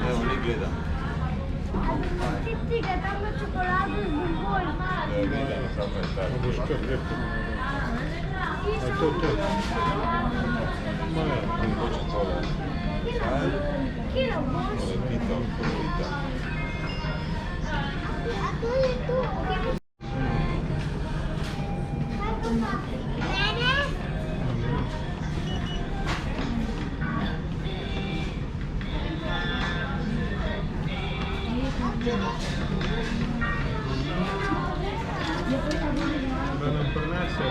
Evo, ne gleda. Ti ga tamo čokoladu z bombon. Gledamo, kako je tako. Boš kar lijepo. A to. Maja. On hoće kola. Kilo boš. Ovo je pitao, ko pita. A to je tu. Mene? Da nam prenese.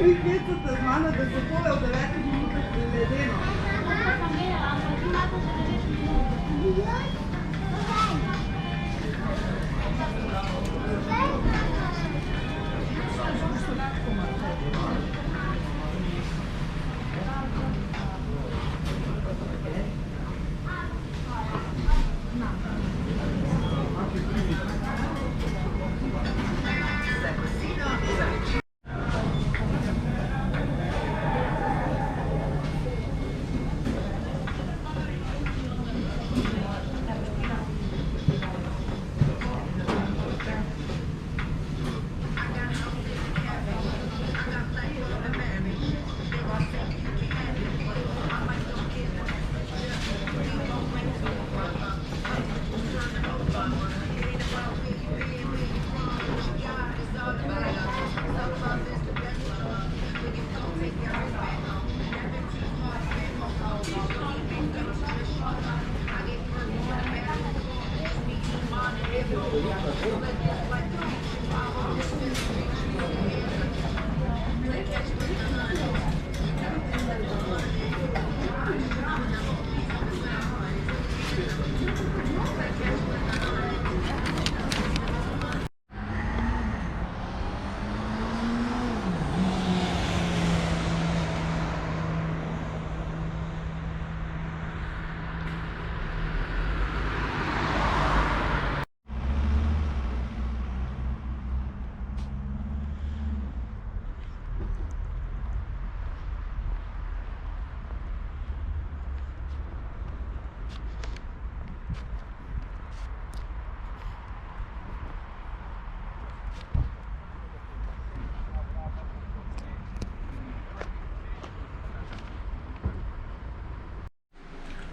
Vi klicate z mano, da se pove v 9 minutah ledeno.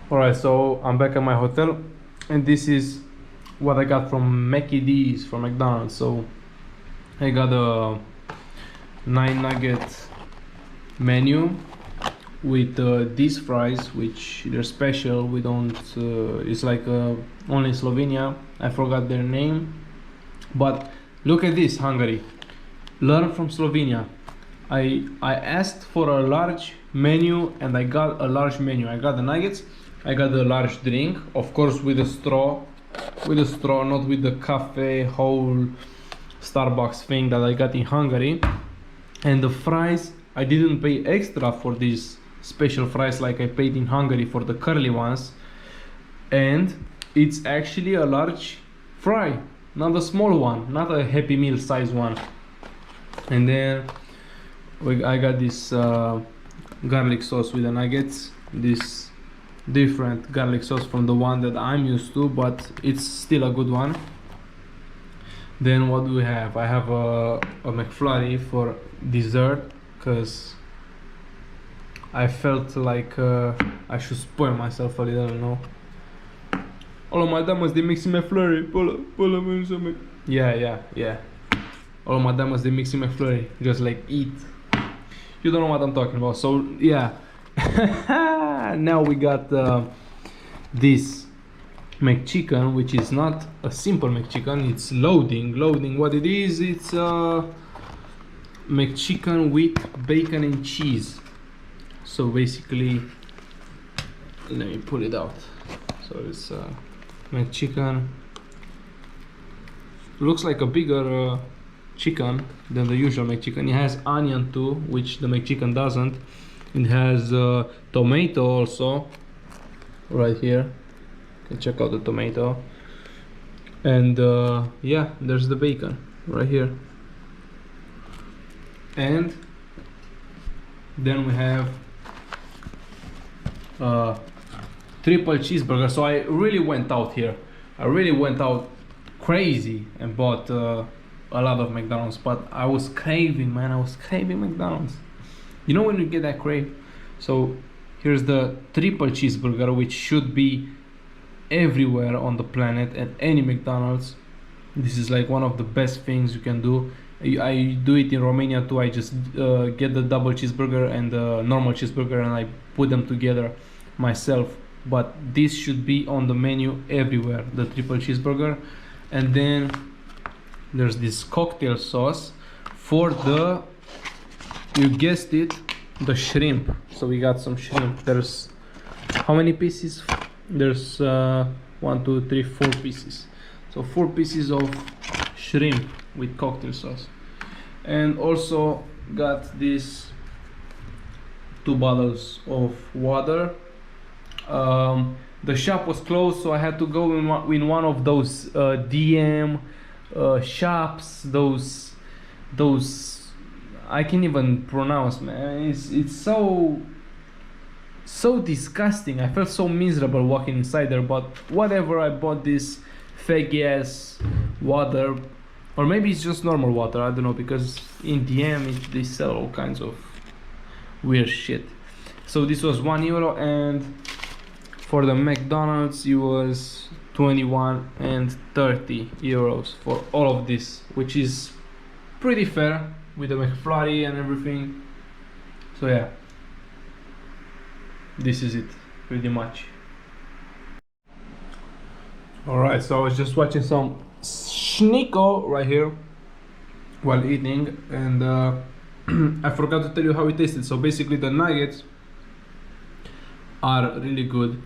Alright, so I'm back at my hotel and this is what I got from McD's, from McDonald's. So I got a 9-nugget menu with these fries, which they're special. We don't it's like only in Slovenia. I forgot their name, but look at this, Hungary. Learn from Slovenia. I asked for a large menu and I got a large menu. I got the nuggets, I got the large drink, of course with a straw, not with the cafe whole Starbucks thing that I got in Hungary. And the fries, I didn't pay extra for these special fries like I paid in Hungary for the curly ones. And it's actually a large fry, not a small one, not a Happy Meal size one. And then I got this garlic sauce with the nuggets, this different garlic sauce from the one that I'm used to, but it's still a good one. Then what do we have? I have a McFlurry for dessert, because I felt like I should spoil myself a little, you know. Hallo maar dames, die mixen McFlurry. Pull yeah. Hallo maar dames, die mixen McFlurry. Just like eat. you don't know what I'm talking about. So yeah, now we got this McChicken, which is not a simple McChicken. It's loading. What it is, it's McChicken with bacon and cheese. So basically, let me pull it out. So it's McChicken. Looks like a bigger chicken than the usual McChicken. It has onion too, which the McChicken doesn't. It has tomato also, right here. You can check out the tomato. And yeah, there's the bacon right here. And then we have triple cheeseburger. So I really went out here. I really went out crazy and bought a lot of McDonald's, but I was craving, man. I was craving McDonald's. You know when you get that crave? So here's the triple cheeseburger, which should be everywhere on the planet at any McDonald's. This is like one of the best things you can do. I do it in Romania too. I just get the double cheeseburger and the normal cheeseburger and I put them together myself. But this should be on the menu everywhere, the triple cheeseburger. And then there's this cocktail sauce for the, you guessed it, the shrimp. So we got some shrimp. There's how many pieces? There's 1, 2, 3, 4 pieces. So 4 pieces of shrimp with cocktail sauce. And also got these 2 bottles of water. The shop was closed, so I had to go in one of those DM shops. Those I can't even pronounce, man. It's so disgusting. I felt so miserable walking inside there, but whatever. I bought this fake ass water, or maybe it's just normal water, I don't know, because in DM they sell all kinds of weird shit. So this was €1, and for the McDonald's it was 21 and 30 euros for all of this, which is pretty fair with the McFlurry and everything. So yeah, this is it pretty much. Alright, so I was just watching some Schnickel right here while eating, and I forgot to tell you how it tasted. So basically the nuggets are really good.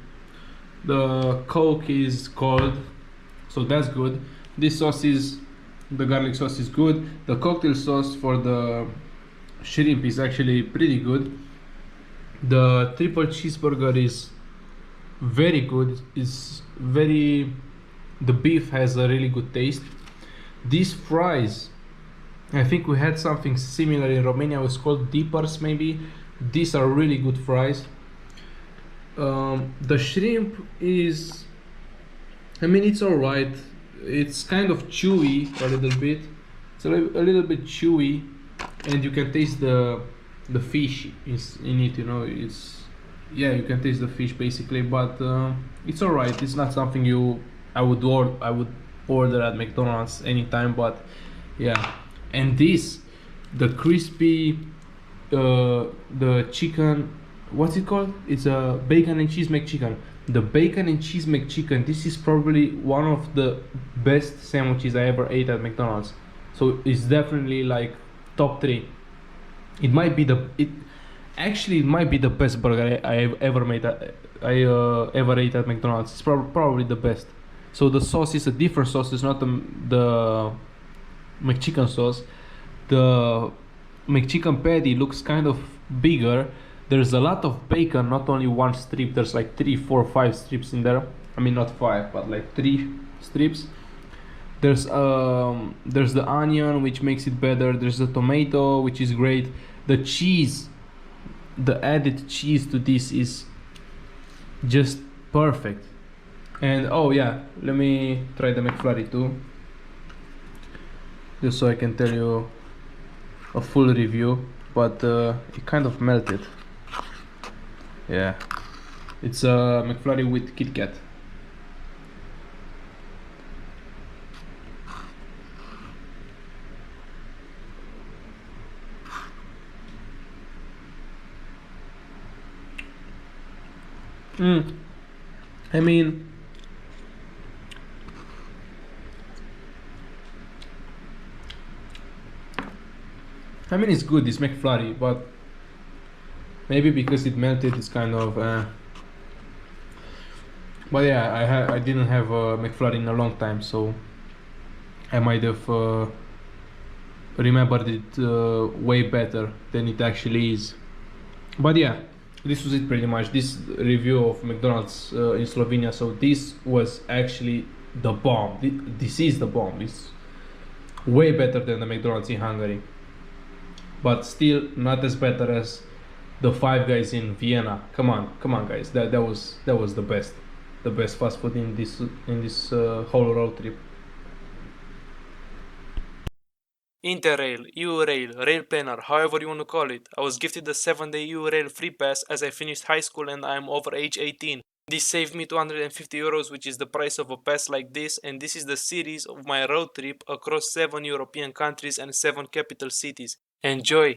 The Coke is cold, so that's good. This sauce is, the garlic sauce is good. The cocktail sauce for the shrimp is actually pretty good. The triple cheeseburger is very good. It's very, the beef has a really good taste. These fries, I think we had something similar in Romania. It was called dippers maybe. These are really good fries. The shrimp is, I mean, it's alright. It's kind of chewy a little bit. It's a little bit chewy, and you can taste the fish in it. You know, it's, yeah, you can taste the fish basically, but it's alright. It's not something I would order at McDonald's anytime, but yeah. And this, the crispy, the chicken, what's it called? It's a bacon and cheese McChicken. The bacon and cheese McChicken, this is probably one of the best sandwiches I ever ate at McDonald's. So it's definitely like top 3. It might be it might be the best burger I ever made. Ever ate at McDonald's. It's probably the best. So the sauce is a different sauce. It's not the McChicken sauce. The McChicken patty looks kind of bigger. There's a lot of bacon, not only one strip. There's like 3, 4, 5 strips in there. I mean, not 5, but like 3 strips. There's the onion, which makes it better. There's the tomato, which is great. The cheese, the added cheese to this is just perfect. And oh yeah, let me try the McFlurry too, just so I can tell you a full review. But it kind of melted. Yeah, it's a McFlurry with Kit Kat. I mean, it's good, this McFlurry, but maybe because it melted, it's kind of. But yeah, I didn't have a McFlurry in a long time, so I might have remembered it way better than it actually is. But yeah, this was it pretty much. This review of McDonald's in Slovenia. So this was actually the bomb. This is the bomb. It's way better than the McDonald's in Hungary, but still not as better as the Five Guys in Vienna. Come on, guys. That was the best fast food in this whole road trip. Interrail, EU-Rail, Rail Planner, however you want to call it. I was gifted a 7-day EU-Rail free pass as I finished high school and I am over age 18. This saved me 250 euros, which is the price of a pass like this, and this is the series of my road trip across 7 European countries and 7 capital cities. Enjoy!